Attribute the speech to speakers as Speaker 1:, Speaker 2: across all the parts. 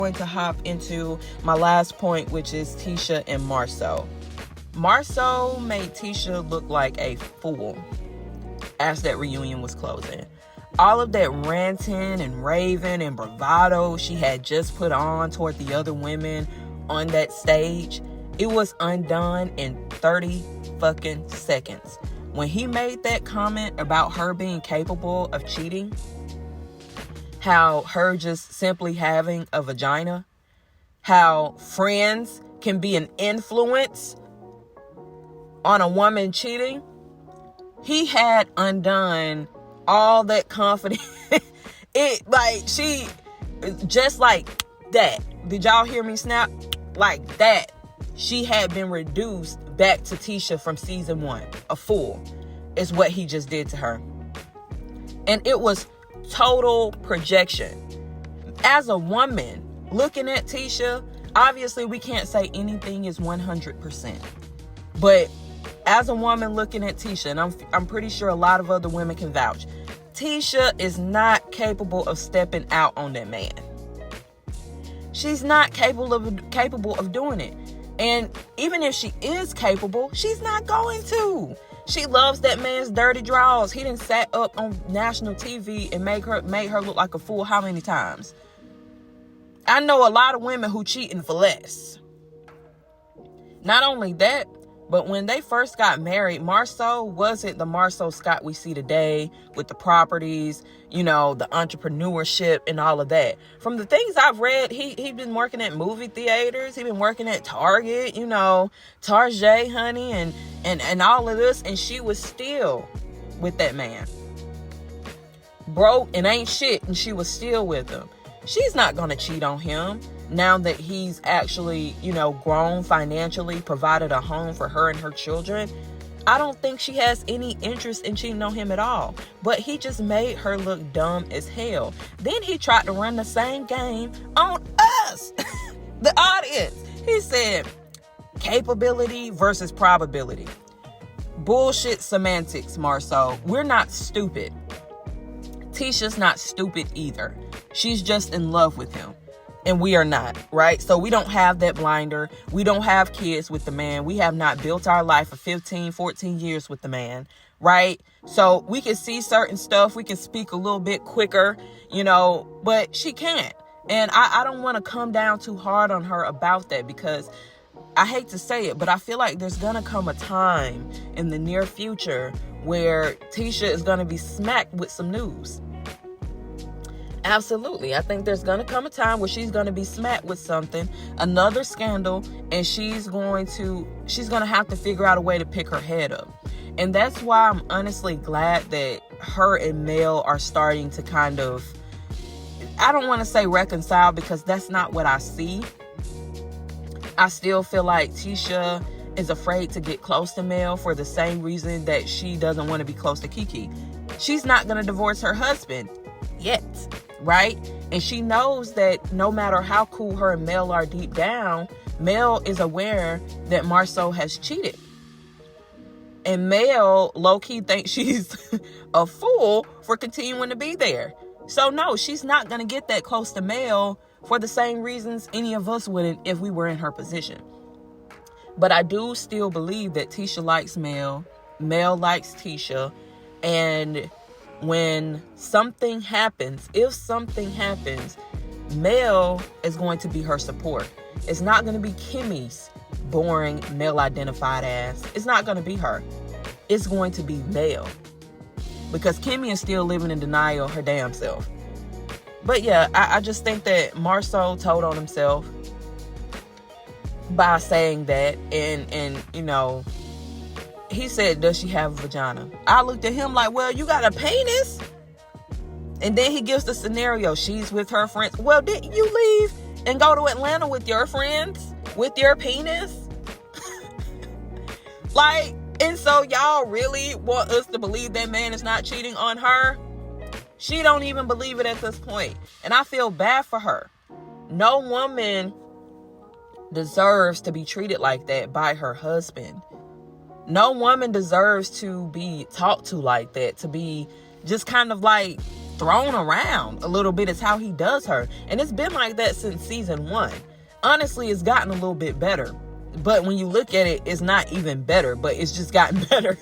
Speaker 1: going to hop into my last point, which is Tisha and Marsau. Marsau made Tisha look like a fool as that reunion was closing. All of that ranting and raving and bravado she had just put on toward the other women on that stage, it was undone in 30 fucking seconds. When he made that comment about her being capable of cheating, how her just simply having a vagina, how friends can be an influence on a woman cheating, he had undone all that confidence. She, just like that. Did y'all hear me snap? Like that. She had been reduced back to Tisha from season 1. A fool is what he just did to her. And it was total projection. As a woman looking at Tisha, obviously we can't say anything is 100%. But as a woman looking at Tisha, and I'm pretty sure a lot of other women can vouch, Tisha is not capable of stepping out on that man. She's not capable of doing it. And even if she is capable, she's not going to. She loves that man's dirty draws. He done sat up on national TV and made her look like a fool how many times? I know a lot of women who cheating for less. Not only that, but when they first got married, Marsau wasn't the Marsau Scott we see today with the properties, the entrepreneurship and all of that. From the things I've read, he'd been working at movie theaters. He'd been working at Target, Target, honey, and all of this. And she was still with that man. Broke and ain't shit, and she was still with him. She's not going to cheat on him. Now that he's actually, grown financially, provided a home for her and her children, I don't think she has any interest in cheating on him at all. But he just made her look dumb as hell. Then he tried to run the same game on us, the audience. He said, capability versus probability. Bullshit semantics, Marsau. We're not stupid. Tisha's not stupid either. She's just in love with him. And we are not, right? So we don't have that blinder. We don't have kids with the man. We have not built our life for 15, 14 years with the man, right? So we can see certain stuff. We can speak a little bit quicker, but she can't. And I don't want to come down too hard on her about that, because I hate to say it, but I feel like there's going to come a time in the near future where Tisha is going to be smacked with some news. Absolutely. I think there's going to come a time where she's going to be smacked with something, another scandal, and she's going to have to figure out a way to pick her head up. And that's why I'm honestly glad that her and Mel are starting to kind of, I don't want to say reconcile, because that's not what I see. I still feel like Tisha is afraid to get close to Mel for the same reason that she doesn't want to be close to Kiki. She's not going to divorce her husband yet. Right? And she knows that no matter how cool her and Mel are deep down, Mel is aware that Marsau has cheated. And Mel low-key thinks she's a fool for continuing to be there. So no, she's not going to get that close to Mel for the same reasons any of us wouldn't if we were in her position. But I do still believe that Tisha likes Mel. Mel likes Tisha. And when something happens, if something happens, Mel is going to be her support. It's not going to be Kimmy's boring male-identified ass. It's not going to be her. It's going to be Mel. Because Kimmy is still living in denial her damn self. But yeah, I just think that Marsau told on himself by saying that. And he said, does she have a vagina? I looked at him like, well, you got a penis? And then he gives the scenario. She's with her friends. Well, didn't you leave and go to Atlanta with your friends? With your penis? And so y'all really want us to believe that man is not cheating on her? She don't even believe it at this point. And I feel bad for her. No woman deserves to be treated like that by her husband. No woman deserves to be talked to like that, to be just kind of thrown around a little bit is how he does her. And it's been like that since season 1. Honestly, it's gotten a little bit better. But when you look at it, it's not even better, but it's just gotten better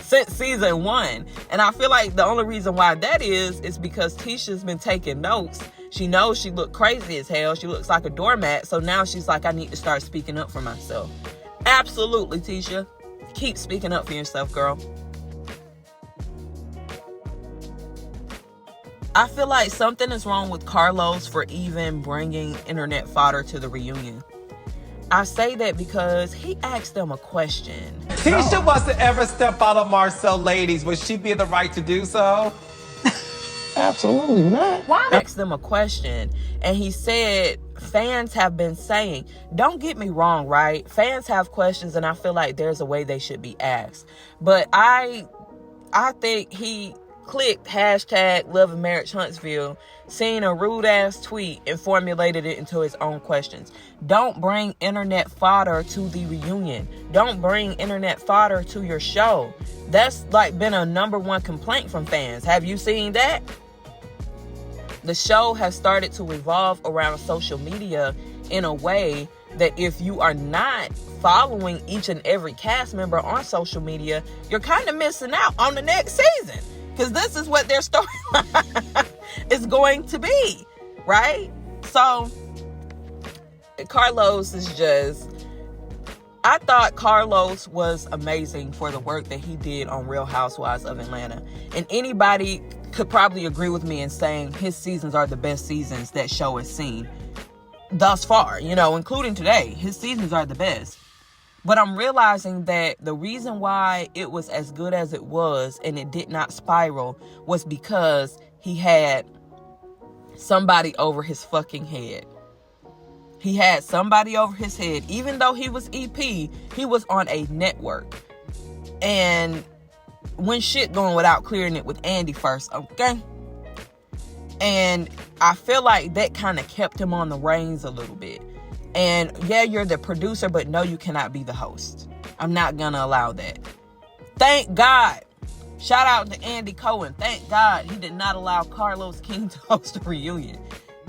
Speaker 1: since season 1. And I feel like the only reason why that is because Tisha's been taking notes. She knows she looked crazy as hell. She looks like a doormat. So now she's like, I need to start speaking up for myself. Absolutely, Tisha. Keep speaking up for yourself, girl. I feel like something is wrong with Carlos for even bringing internet fodder to the reunion. I say that because he asked them a question.
Speaker 2: Tisha was to ever step out of Marsau, ladies, would she be in the right to do so?
Speaker 3: Absolutely not.
Speaker 1: Why? Asked them a question, and he said, fans have been saying, don't get me wrong, right? Fans have questions, and I feel like there's a way they should be asked. But I think he clicked hashtag Love&Marriage Huntsville, seen a rude ass tweet and formulated it into his own questions. Don't bring internet fodder to the reunion. Don't bring internet fodder to your show. That's like been a #1 complaint from fans. Have you seen that? The show has started to revolve around social media in a way that if you are not following each and every cast member on social media, you're kind of missing out on the next season. Because this is what their storyline is going to be, right? So, Carlos is just... I thought Carlos was amazing for the work that he did on Real Housewives of Atlanta. And anybody could probably agree with me in saying his seasons are the best seasons that show has seen thus far, you know, including today. His seasons are the best. But I'm realizing that the reason why it was as good as it was and it did not spiral was because he had somebody over his fucking head. He had somebody over his head. Even though he was EP, he was on a network. And when shit going without clearing it with Andy first, okay? And I feel like that kind of kept him on the reins a little bit. And yeah, you're the producer, but no, you cannot be the host. I'm not going to allow that. Thank God. Shout out to Andy Cohen. Thank God he did not allow Carlos King to host a reunion.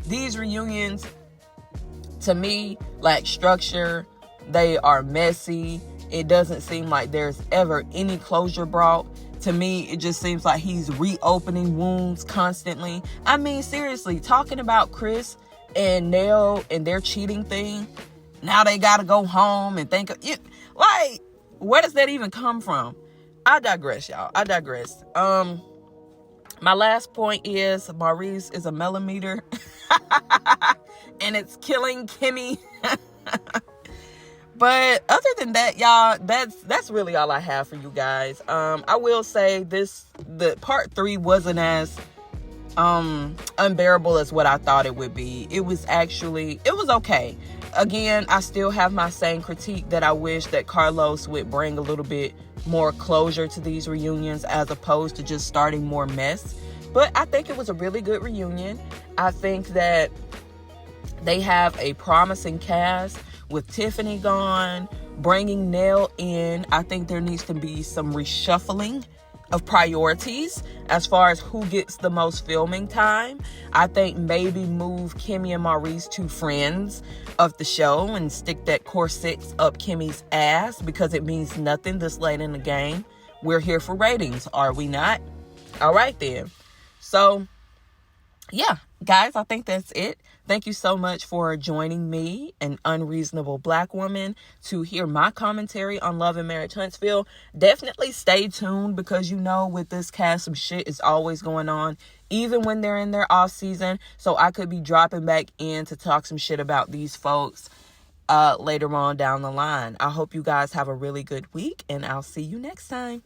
Speaker 1: These reunions, to me, lack structure. They are messy. It doesn't seem like there's ever any closure brought. To me, it just seems like he's reopening wounds constantly. I mean, seriously, talking about Chris and Nell and their cheating thing, now they gotta go home and think of it. Like, where does that even come from? I digress, y'all. I digress. My last point is Maurice is a millimeter and it's killing Kimmy. But other than that, y'all, that's really all I have for you guys. I will say the part 3 wasn't as unbearable as what I thought it would be. It was okay. Again, I still have my same critique that I wish that Carlos would bring a little bit more closure to these reunions as opposed to just starting more mess. But I think it was a really good reunion. I think that they have a promising cast with Tiffany gone, bringing Nell in. I think there needs to be some reshuffling of priorities as far as who gets the most filming time. I think maybe move Kimmy and Maurice to friends of the show and stick that corset up Kimmy's ass because it means nothing this late in the game. We're here for ratings, are we not? All right then. So, yeah, guys, I think that's it. Thank you so much for joining me, an unreasonable black woman, to hear my commentary on Love&Marriage Huntsville. Definitely stay tuned because, you know, with this cast, some shit is always going on, even when they're in their off season. So I could be dropping back in to talk some shit about these folks later on down the line. I hope you guys have a really good week, and I'll see you next time.